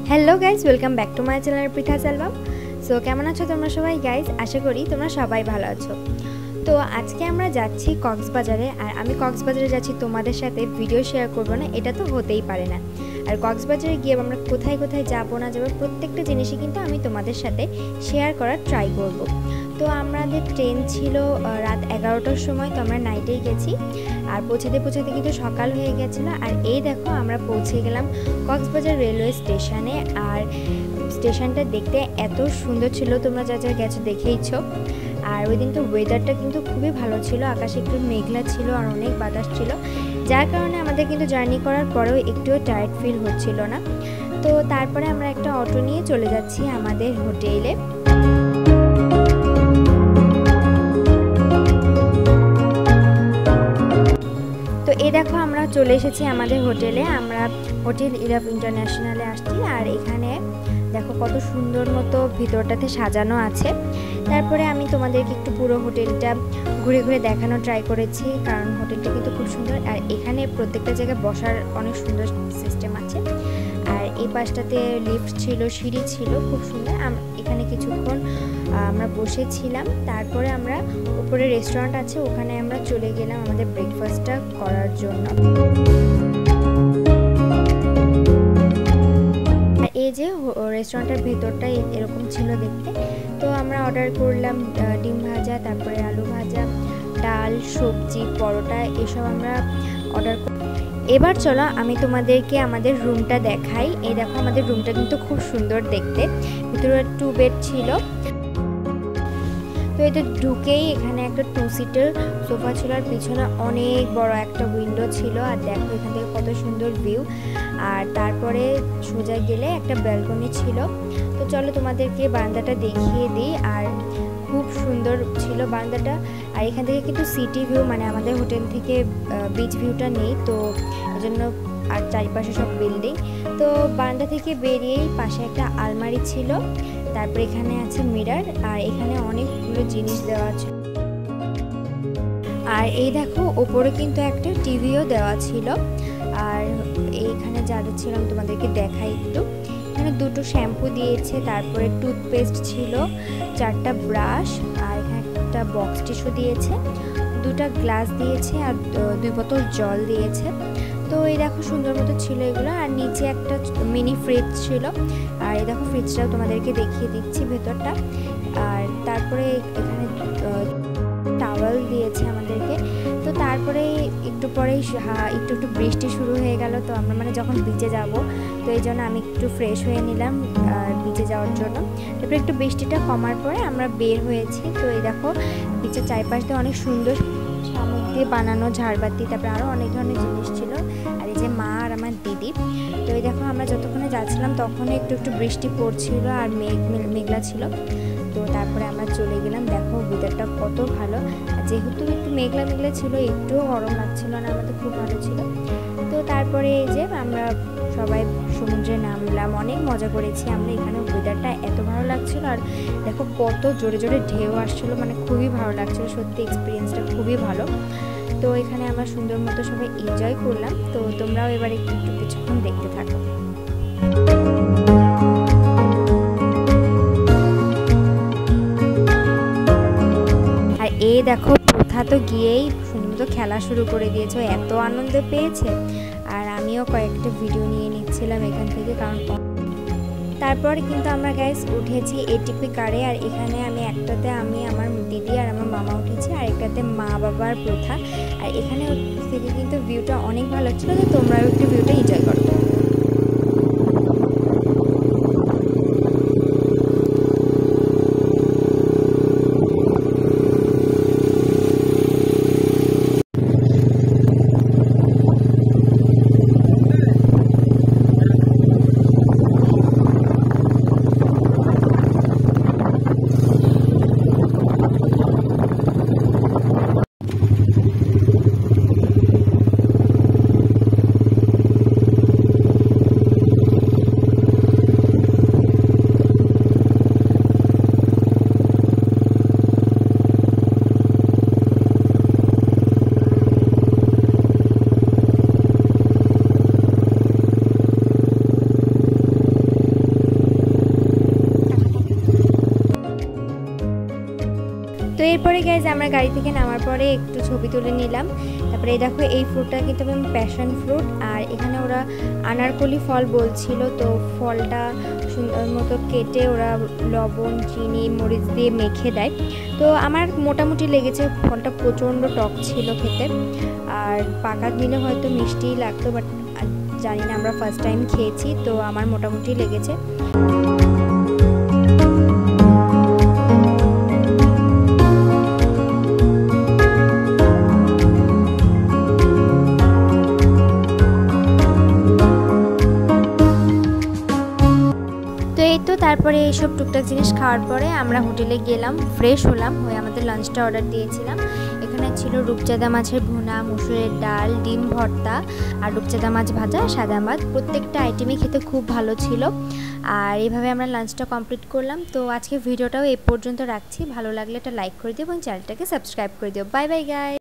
Hello guys, welcome back to my channel Pritha's album. So কেমন আছো তোমরা সবাই গাইজ? আশা করি তোমরা সবাই ভালো আছো। তো আজকে আমরা যাচ্ছি কক্সবাজারে, আর আমি কক্সবাজারে যাচ্ছি তোমাদের সাথে ভিডিও শেয়ার করবো না, এটা তো হতেই পারে না। আর কক্সবাজারে গিয়ে আমরা কোথায় কোথায় যাবো না যাবো প্রত্যেকটা জিনিসই কিন্তু আমি তোমাদের সাথে শেয়ার করার ট্রাই করব। তো আমাদের ট্রেন ছিল রাত 11টার সময়, তো আমরা নাইটেই গেছি, আর পৌঁছাতে পৌঁছাতে কিন্তু সকাল হয়ে গেছিলো। আর এই দেখো আমরা পৌঁছে গেলাম কক্সবাজার রেলওয়ে স্টেশনে। আর স্টেশনটা দেখতে এত সুন্দর ছিল, তোমরা যা যা গেছো দেখেইছো। আর ওই দিন তো ওয়েদারটা কিন্তু খুবই ভালো ছিল, আকাশে একটু মেঘলা ছিল আর অনেক বাতাস ছিল, যার কারণে আমাদের কিন্তু জার্নি করার পরেও একটুও টায়ার্ড ফিল হচ্ছিল না। তো তারপরে আমরা একটা অটো নিয়ে চলে যাচ্ছি আমাদের হোটেলে। তো এই দেখো আমরা চলে এসেছি আমাদের হোটেলে, আমরা হোটেল ইরাফ ইন্টারন্যাশনালে আসছি। আর এখানে দেখো কত সুন্দর মতো ভিতরটাতে সাজানো আছে। তারপরে আমি তোমাদেরকে একটু পুরো হোটেলটা ঘুরে ঘুরে দেখানো ট্রাই করেছি, কারণ হোটেলটা কিন্তু খুব সুন্দর। আর এখানে প্রত্যেকটা জায়গায় বসার অনেক সুন্দর সিস্টেম আছে। আর এই পাশটাতে লিফট ছিল, সিঁড়ি ছিল, খুব সুন্দর। এখানে কিছুক্ষণ আমরা বসেছিলাম। তারপরে আমরা উপরে রেস্টুরেন্ট আছে, ওখানে আমরা চলে গেলাম আমাদের ব্রেকফাস্টটা করার জন্য। এই যে রেস্টুরেন্টের ভেতরটা এরকম ছিল দেখতে। তো আমরা অর্ডার করলাম ডিম ভাজা, তারপরে আলু ভাজা, ডাল, সবজি, পরোটা, এসব আমরা অর্ডার করি। এবার চলো আমি তোমাদেরকে আমাদের রুমটা দেখাই। এই দেখো আমাদের রুমটা কিন্তু খুব সুন্দর দেখতে, ভিতরে 2 বেড ছিল। তো এটা ঢুকেই এখানে একটা 2 সিটার সোফা ছিল, আর পিছনে অনেক বড় একটা উইন্ডো ছিল। আর দেখো এখান থেকে কত সুন্দর ভিউ। আর তারপরে সোজা গেলে একটা ব্যালকনি ছিল। তো চলো তোমাদেরকে বারান্দাটা দেখিয়ে দিই। আর খুব সুন্দর ছিল বারান্দাটা। আর এখান থেকে কিন্তু সিটি ভিউ, মানে আমাদের হোটেল থেকে বিচ ভিউটা নেই, তো এজন্য। আর চারিপাশে সব বিল্ডিং। তো বারান্দা থেকে বেরিয়েই পাশে একটা আলমারি ছিল, তারপরে এখানে আছে মিরর, আর এখানে অনেকগুলো জিনিস দেওয়া আছে। আর এই দেখো ওপরে কিন্তু একটা টিভিও দেওয়া ছিল। আর এইখানে যা ছিলাম তোমাদেরকে দেখাই একটু। এখানে 2টো শ্যাম্পু দিয়েছে, তারপরে টুথপেস্ট ছিল, 4টা ব্রাশ, আর এখানে একটা বক্স টিস্যু দিয়েছে, 2টা গ্লাস দিয়েছে, আর 2 বোতল জল দিয়েছে। তো এই দেখো সুন্দর মতো ছিল এগুলো। আর নিচে একটা মিনি ফ্রিজ ছিল। আর এই দেখো ফ্রিজটাও তোমাদেরকে দেখিয়ে দিচ্ছি ভেতরটা। আর তারপরে এখানে টাওয়েল দিয়েছে আমাদেরকে। তো তারপরে একটু পরেই একটু বৃষ্টি শুরু হয়ে গেল। তো আমরা মানে যখন বিচে যাব, তো এই জন্য আমি একটু ফ্রেশ হয়ে নিলাম বিচে যাওয়ার জন্য। তারপরে একটু বৃষ্টিটা কমার পরে আমরা বের হয়েছি। তো এই দেখো বিচের চারপাশ দিয়ে অনেক সুন্দর শামুক দিয়ে বানানো ঝাড়বাতি, তারপরে আরও অনেক ধরনের জিনিস ছিল। আর এই যে মা আর আমার দিদি। তো এই দেখো আমরা যতক্ষণে যাচ্ছিলাম তখন একটু বৃষ্টি পড়ছিল আর মেঘলা ছিল। তো তারপরে আমরা চলে গেলাম। দেখো ওয়েদারটা কত ভালো, আর যেহেতু একটু মেঘলা ছিল, একটুও গরম লাগছিল না, আমাদের খুব ভালো ছিল। তো তারপরে এই যে আমরা সবাই সমুদ্রে নামলাম, অনেক মজা করেছি আমরা। এখানে ওয়েদারটা এত ভালো লাগছিল, আর দেখো কত জোরে জোরে ঢেউ আসছিলো, মানে খুবই ভালো লাগছিলো, সত্যি এক্সপিরিয়েন্সটা খুবই ভালো। তো এখানে আমরা সুন্দর মতো সবাই এনজয় করলাম। তো তোমরাও এবার একটু কিছুক্ষণ দেখতে থাকো। আর এই দেখো প্রথা তো গিয়েই সুন্দর মতো খেলা শুরু করে দিয়েছে, এত আনন্দ পেয়েছে। আর আমিও কয়েকটা ভিডিও নিয়ে নিচ্ছিলাম এখান থেকে, কারণ তারপরে কিন্তু আমরা গাইস উঠেছি এটিপি কারে। আর এখানে একটাতে আমি, আমার দিদি আর আমার মামা উঠেছি, আর একটাতে মা বাবার প্রথা। আর এখানে থেকে কিন্তু ভিউটা অনেক ভালো ছিল। তো তোমরাও একটু ভিউটা এনজয় করো। এরপরে গাইজ আমরা গাড়ি থেকে নামার পরে একটু ছবি তুলে নিলাম। তারপরে এই দেখো এই ফ্রুটটা কিন্তু আমি প্যাশন ফ্রুট, আর এখানে ওরা আনারকলি ফল বলছিল। তো ফলটা সুন্দর মতো কেটে ওরা লবণ, চিনি, মরিচ দিয়ে মেখে দেয়। তো আমার মোটামুটি লেগেছে, ফলটা প্রচণ্ড টক ছিল খেতে, আর পাকা দিলে হয়তো মিষ্টিই লাগতো, বাট জানি না, আমরা ফার্স্ট টাইম খেয়েছি, তো আমার মোটামুটি লেগেছে। তারপরে এইসব টুকটাক জিনিস খাওয়ার পরে আমরা হোটেলে গেলাম, ফ্রেশ হলাম, হয়ে আমাদের লাঞ্চটা অর্ডার দিয়েছিলাম। এখানে ছিল রূপচাঁদা মাছের ভুনা, মুসুরের ডাল, ডিম ভর্তা, আর রূপচাঁদা মাছ ভাজা, সাদা মাছ। প্রত্যেকটা আইটেমই খেতে খুব ভালো ছিল। আর এইভাবে আমরা লাঞ্চটা কমপ্লিট করলাম। তো আজকে ভিডিওটাও এই পর্যন্ত রাখছি। ভালো লাগলে একটা লাইক করে দিও এবং চ্যানেলটাকে সাবস্ক্রাইব করে দিও। Bye bye guys.